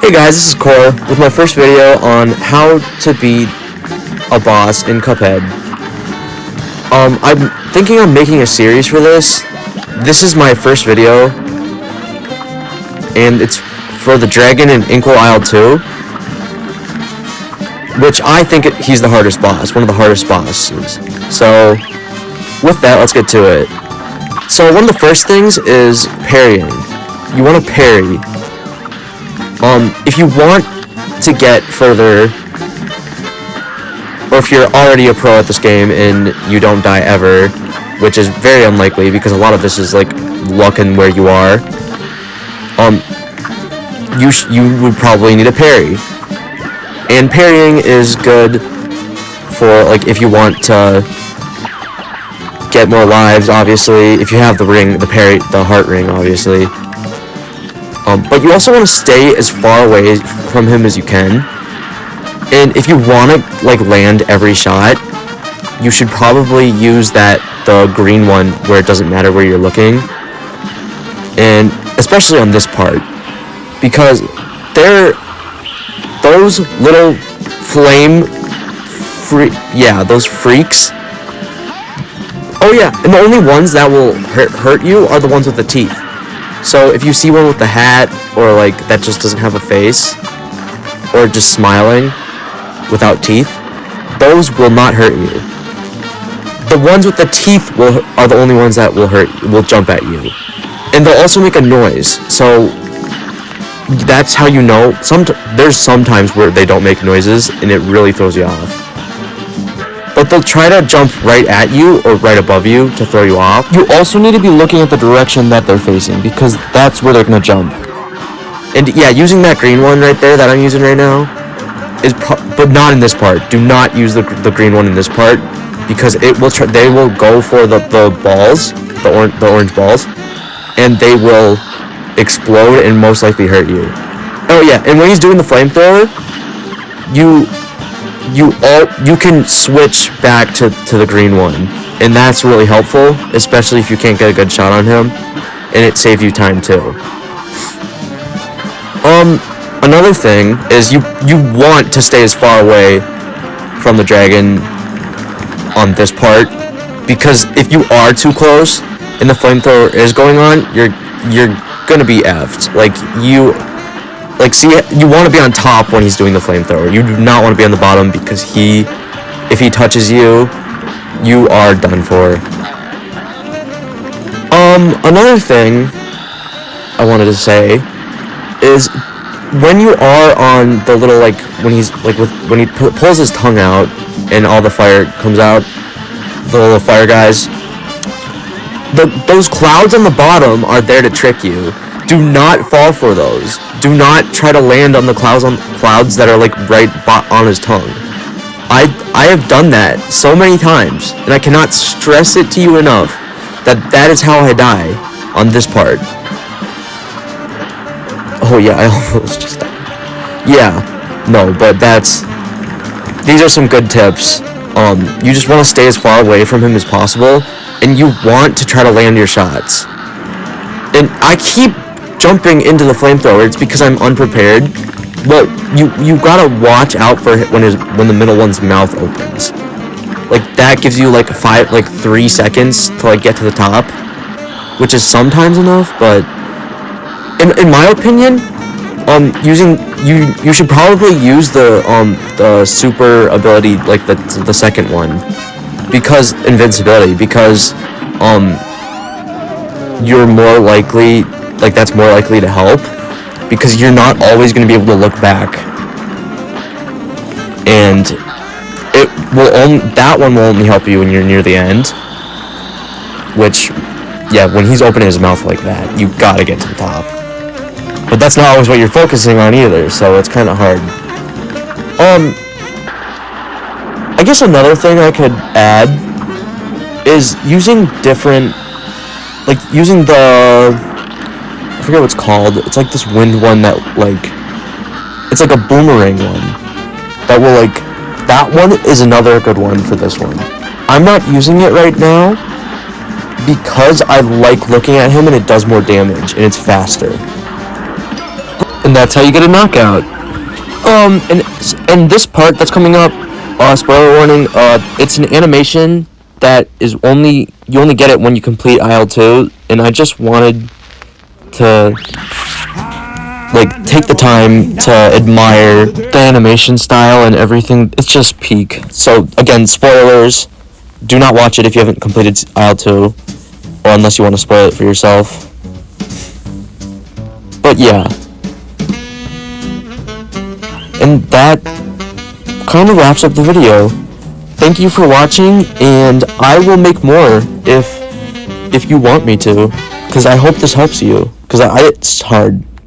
Hey guys, this is Core with my first video on how to beat a boss in Cuphead. I'm thinking of making a series for this. This is my first video, and it's for the dragon in Inkwell Isle 2, which I think he's the hardest boss, one of the hardest bosses. So, with that, let's get to it. So, one of the first things is parrying. You want to parry. If you want to get further, or if you're already a pro at this game and you don't die ever, which is very unlikely because a lot of this is like luck and where you are, you would probably need a parry. And parrying is good for like if you want to get more lives, obviously, if you have the ring, the heart ring, obviously. But you also want to stay as far away from him as you can. And if you want to like land every shot, you should probably use the green one where it doesn't matter where you're looking. And especially on this part, because those little those freaks. Oh yeah, and the only ones that will hurt you are the ones with the teeth. So if you see one with the hat, or like that just doesn't have a face, or just smiling without teeth, those will not hurt you. The ones with the teeth are the only ones that will jump at you, and they'll also make a noise. So that's how you know. There's sometimes where they don't make noises, and it really throws you off. But they'll try to jump right at you or right above you to throw you off. You also need to be looking at the direction that they're facing, because that's where they're going to jump. And yeah, using that green one right there that I'm using right now, but not in this part. Do not use the green one in this part, because they will go for the balls, the orange balls, and they will explode and most likely hurt you. Oh yeah, and when he's doing the flamethrower, you can switch back to the green one, and that's really helpful, especially if you can't get a good shot on him, and it saves you time too. Another thing is you want to stay as far away from the dragon on this part, because if you are too close and the flamethrower is going on, you're gonna be effed. You want to be on top when he's doing the flamethrower. You do not want to be on the bottom, because if he touches you, you are done for. Another thing I wanted to say is when you are on the little when he pulls his tongue out and all the fire comes out, the little fire guys, those clouds on the bottom are there to trick you. Do not fall for those. Do not try to land on the clouds that are like right on his tongue. I have done that so many times, and I cannot stress it to you enough that is how I die on this part. Oh yeah, I almost just died. Yeah, no, but these are some good tips. You just want to stay as far away from him as possible, and you want to try to land your shots. And I keep jumping into the flamethrower. It's because I'm unprepared. But you gotta watch out for when the middle one's mouth opens. Like that gives you like 3 seconds to like get to the top, which is sometimes enough. But in my opinion, you should probably use the super ability, like the second one, because invincibility, because you're more likely, that's more likely to help, because you're not always going to be able to look back, and that one will only help you when you're near the end, which, yeah, when he's opening his mouth like that, you gotta get to the top. But that's not always what you're focusing on either, so it's kind of hard. I guess another thing I could add is using different, using I forget what it's called. It's like this wind one that it's like a boomerang one that will that one is another good one for this one. I'm not using it right now because I like looking at him and it does more damage and it's faster. And that's how you get a knockout. And this part that's coming up, spoiler warning, it's an animation that is you only get it when you complete Isle 2, and I just wanted to like take the time to admire the animation style and everything. It's just peak. So again, spoilers. Do not watch it if you haven't completed Isle 2, or unless you want to spoil it for yourself. But yeah. And that kind of wraps up the video. Thank you for watching, and I will make more if you want me to, because I hope this helps you, because it's hard.